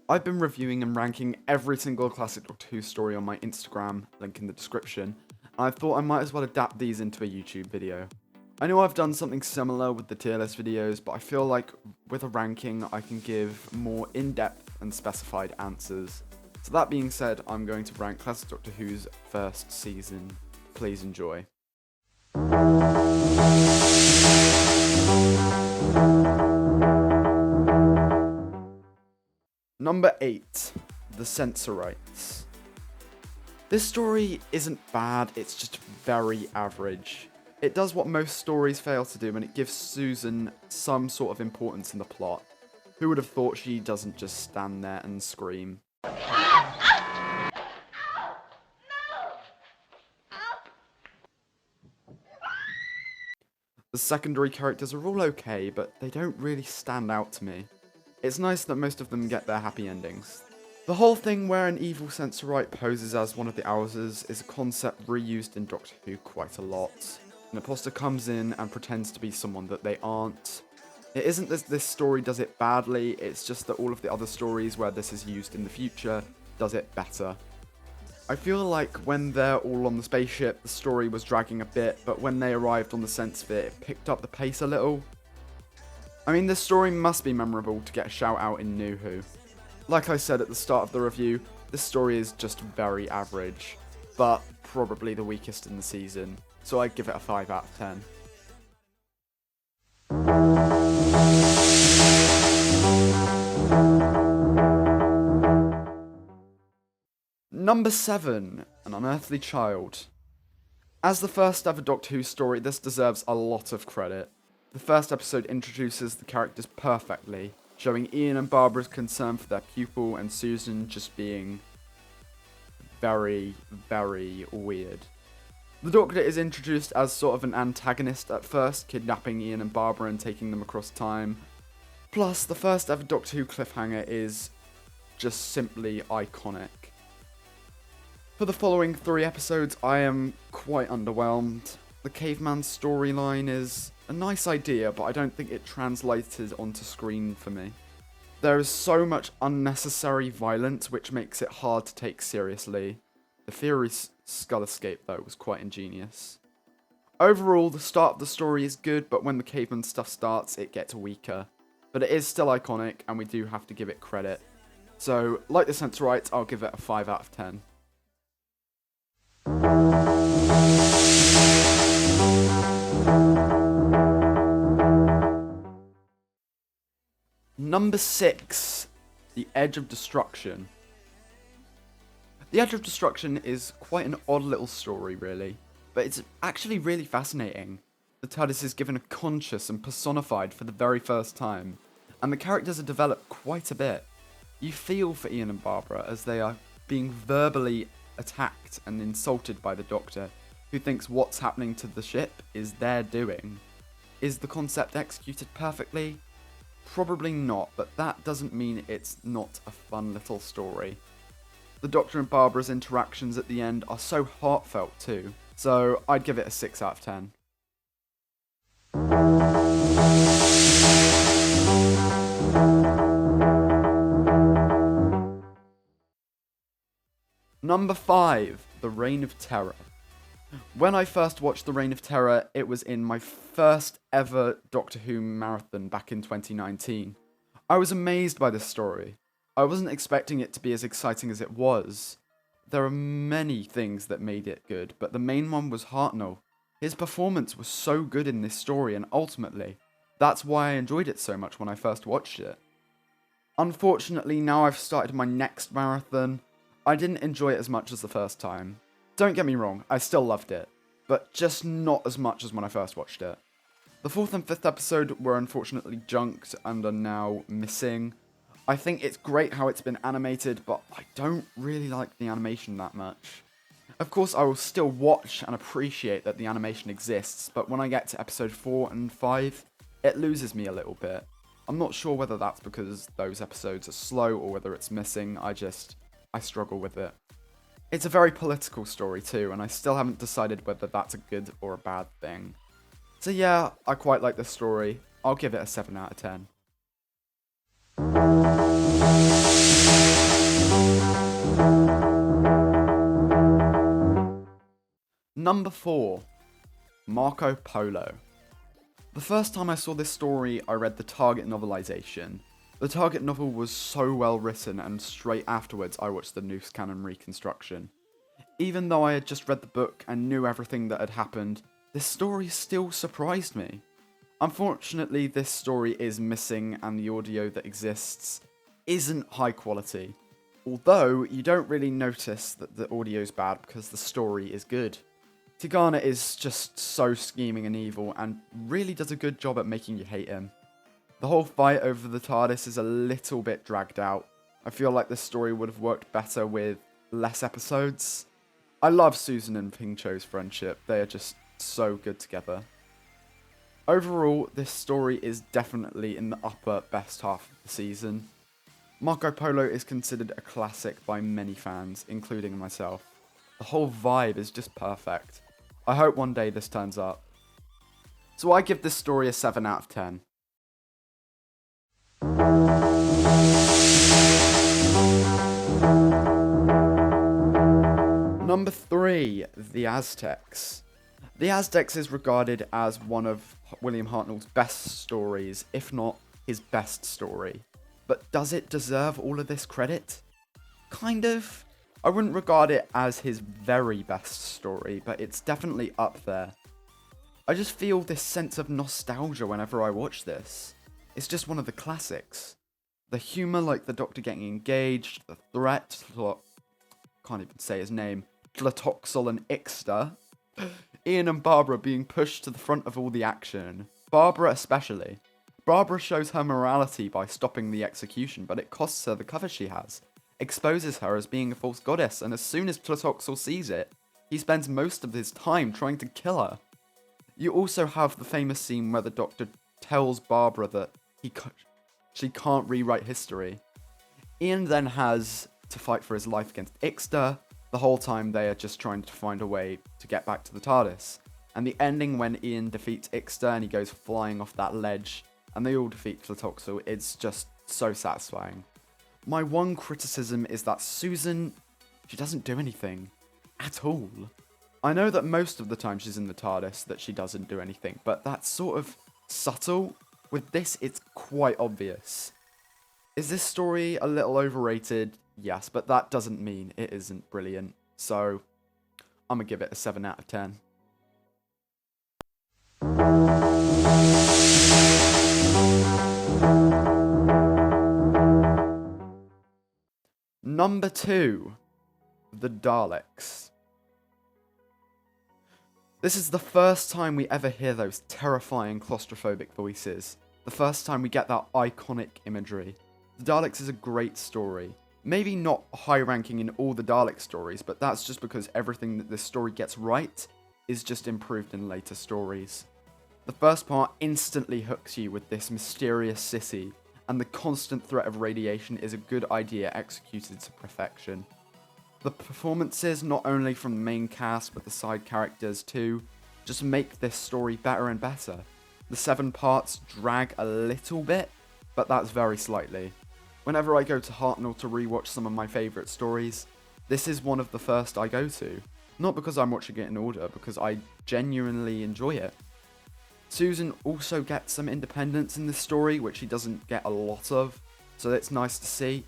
I've been reviewing and ranking every single classic Doctor Who story on my Instagram, link in the description, and I thought I might as well adapt these into a YouTube video. I know I've done something similar with the tier list videos, but I feel like with a ranking I can give more in-depth and specified answers. So that being said, I'm going to rank Classic Doctor Who's first season. Please enjoy. Number 8, The Censor Rights. This story isn't bad, it's just very average. It does what most stories fail to do, and it gives Susan some sort of importance in the plot. Who would have thought she doesn't just stand there and scream? The secondary characters are all okay, but they don't really stand out to me. It's nice that most of them get their happy endings. The whole thing where an evil Censor Right poses as one of the Owlses is a concept reused in Doctor Who quite a lot. An imposter comes in and pretends to be someone that they aren't. It isn't that this story does it badly, it's just that all of the other stories where this is used in the future does it better. I feel like when they're all on the spaceship, the story was dragging a bit, but when they arrived on the Sense it picked up the pace a little. I mean, this story must be memorable to get a shout out in New Who. Like I said at the start of the review, this story is just very average, but probably the weakest in the season, so I'd give it a 5 out of 10. Number 7, An Unearthly Child. As the first ever Doctor Who story, this deserves a lot of credit. The first episode introduces the characters perfectly, showing Ian and Barbara's concern for their pupil and Susan just being very, very weird. The Doctor is introduced as sort of an antagonist at first, kidnapping Ian and Barbara and taking them across time. Plus, the first ever Doctor Who cliffhanger is just simply iconic. For the following 3 episodes, I am quite underwhelmed. The caveman storyline is a nice idea, but I don't think it translated onto screen for me. There is so much unnecessary violence, which makes it hard to take seriously. The theory skull escape, though, was quite ingenious. Overall, the start of the story is good, but when the caveman stuff starts, it gets weaker. But it is still iconic, and we do have to give it credit. So, like the Censor Rights, I'll give it a 5 out of 10. Number 6, The Edge of Destruction. The Edge of Destruction is quite an odd little story, really, but it's actually really fascinating. The TARDIS is given a conscious and personified for the very first time, and the characters are developed quite a bit. You feel for Ian and Barbara as they are being verbally attacked and insulted by the Doctor, who thinks what's happening to the ship is their doing. Is the concept executed perfectly? Probably not, but that doesn't mean it's not a fun little story. The Doctor and Barbara's interactions at the end are so heartfelt too, so I'd give it a 6 out of 10. Number 5, The Reign of Terror. When I first watched The Reign of Terror, it was in my first ever Doctor Who marathon back in 2019. I was amazed by this story. I wasn't expecting it to be as exciting as it was. There are many things that made it good, but the main one was Hartnell. His performance was so good in this story, and ultimately, that's why I enjoyed it so much when I first watched it. Unfortunately, now I've started my next marathon, I didn't enjoy it as much as the first time. Don't get me wrong, I still loved it, but just not as much as when I first watched it. The 4th and 5th episode were unfortunately junked and are now missing. I think it's great how it's been animated, but I don't really like the animation that much. Of course, I will still watch and appreciate that the animation exists, but when I get to episode 4 and 5, it loses me a little bit. I'm not sure whether that's because those episodes are slow or whether it's missing, I struggle with it. It's a very political story too, and I still haven't decided whether that's a good or a bad thing. So yeah, I quite like this story. I'll give it a 7 out of 10. Number 4, Marco Polo. The first time I saw this story, I read the Target novelization. The Target novel was so well written, and straight afterwards I watched the Noose Cannon reconstruction. Even though I had just read the book and knew everything that had happened, this story still surprised me. Unfortunately, this story is missing and the audio that exists isn't high quality. Although, you don't really notice that the audio's bad because the story is good. Tigana is just so scheming and evil and really does a good job at making you hate him. The whole fight over the TARDIS is a little bit dragged out. I feel like this story would have worked better with less episodes. I love Susan and Ping Cho's friendship, they are just so good together. Overall, this story is definitely in the upper best half of the season. Marco Polo is considered a classic by many fans, including myself. The whole vibe is just perfect. I hope one day this turns up. So I give this story a 7 out of 10. Number 3, The Aztecs. The Aztecs is regarded as one of William Hartnell's best stories, if not his best story. But does it deserve all of this credit? Kind of. I wouldn't regard it as his very best story, but it's definitely up there. I just feel this sense of nostalgia whenever I watch this. It's just one of the classics. The humour, like the Doctor getting engaged, the threat, can't even say his name, Tlatoxel and Ixta, Ian and Barbara being pushed to the front of all the action. Barbara especially. Barbara shows her morality by stopping the execution, but it costs her the cover she has. Exposes her as being a false goddess, and as soon as Tlatoxel sees it, he spends most of his time trying to kill her. You also have the famous scene where the Doctor tells Barbara that she can't rewrite history. Ian then has to fight for his life against Ixta. The whole time they are just trying to find a way to get back to the TARDIS. And the ending when Ian defeats Ixta and he goes flying off that ledge and they all defeat Tlatoxel, it's just so satisfying. My one criticism is that Susan, she doesn't do anything. At all. I know that most of the time she's in the TARDIS that she doesn't do anything, but that's sort of subtle. With this, it's quite obvious. Is this story a little overrated? Yes, but that doesn't mean it isn't brilliant. So, I'm gonna give it a 7 out of 10. Number 2, The Daleks. This is the first time we ever hear those terrifying claustrophobic voices. The first time we get that iconic imagery. The Daleks is a great story. Maybe not high ranking in all the Dalek stories, but that's just because everything that this story gets right is just improved in later stories. The first part instantly hooks you with this mysterious city, and the constant threat of radiation is a good idea executed to perfection. The performances, not only from the main cast but the side characters too, just make this story better and better. The 7 parts drag a little bit, but that's very slightly. Whenever I go to Hartnell to rewatch some of my favourite stories, this is one of the first I go to. Not because I'm watching it in order, because I genuinely enjoy it. Susan also gets some independence in this story, which she doesn't get a lot of, so it's nice to see.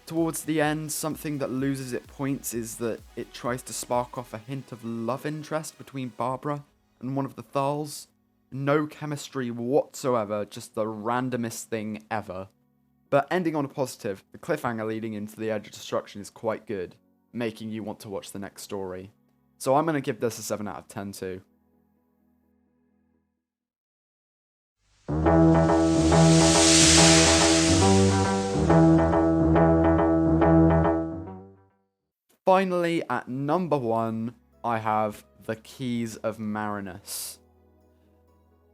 Towards the end, something that loses its points is that it tries to spark off a hint of love interest between Barbara and one of the Thals. No chemistry whatsoever, just the randomest thing ever. But ending on a positive, the cliffhanger leading into the Edge of Destruction is quite good, making you want to watch the next story. So I'm going to give this a 7 out of 10 too. Finally, at number 1, I have The Keys of Marsinus.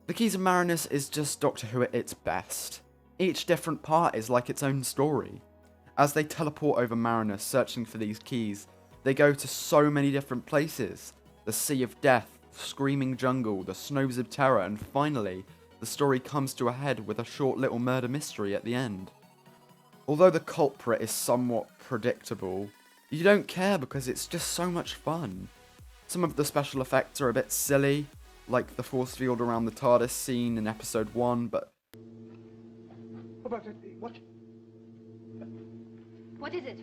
The Keys of Marsinus is just Doctor Who at its best. Each different part is like its own story. As they teleport over Marinus searching for these keys, they go to so many different places. The Sea of Death, Screaming Jungle, the Snows of Terror, and finally, the story comes to a head with a short little murder mystery at the end. Although the culprit is somewhat predictable, you don't care because it's just so much fun. Some of the special effects are a bit silly, like the force field around the TARDIS scene in episode 1, but... What? What is it?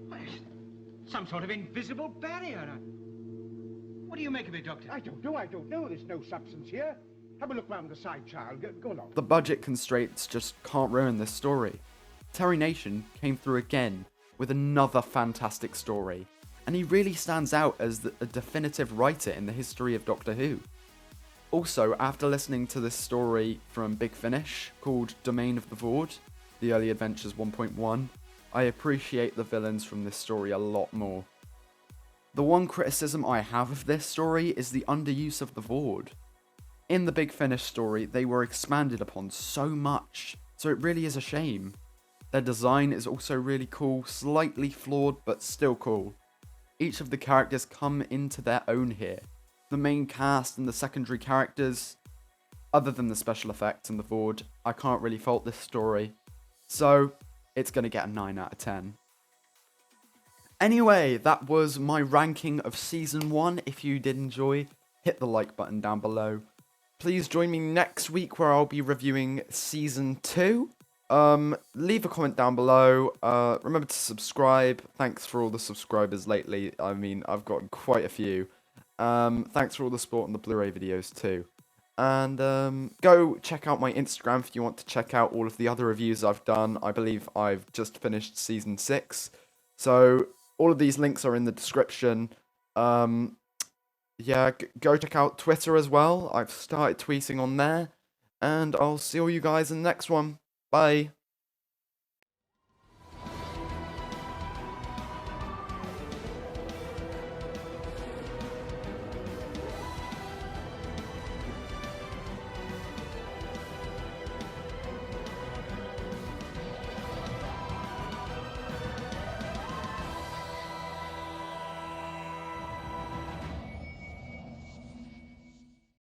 Well, it's some sort of invisible barrier. What do you make of it, Doctor? I don't know. There's no substance here. Have a look round the side, child. Go along. The budget constraints just can't ruin this story. Terry Nation came through again with another fantastic story, and he really stands out as a definitive writer in the history of Doctor Who. Also, after listening to this story from Big Finish called Domain of the Void, The Early Adventures 1.1, I appreciate the villains from this story a lot more. The one criticism I have of this story is the underuse of the Void. In the Big Finish story, they were expanded upon so much, so it really is a shame. Their design is also really cool, slightly flawed, but still cool. Each of the characters come into their own here. The main cast and the secondary characters, other than the special effects and the Void, I can't really fault this story. So, it's going to get a 9 out of 10. Anyway, that was my ranking of Season 1. If you did enjoy, hit the like button down below. Please join me next week where I'll be reviewing Season 2. Leave a comment down below. Remember to subscribe. Thanks for all the subscribers lately. I mean, I've gotten quite a few. Thanks for all the support on the Blu-ray videos too. And go check out my Instagram if you want to check out all of the other reviews I've done. I believe I've just finished Season 6. So all of these links are in the description. Yeah, go check out Twitter as well. I've started tweeting on there. And I'll see all you guys in the next one. Bye.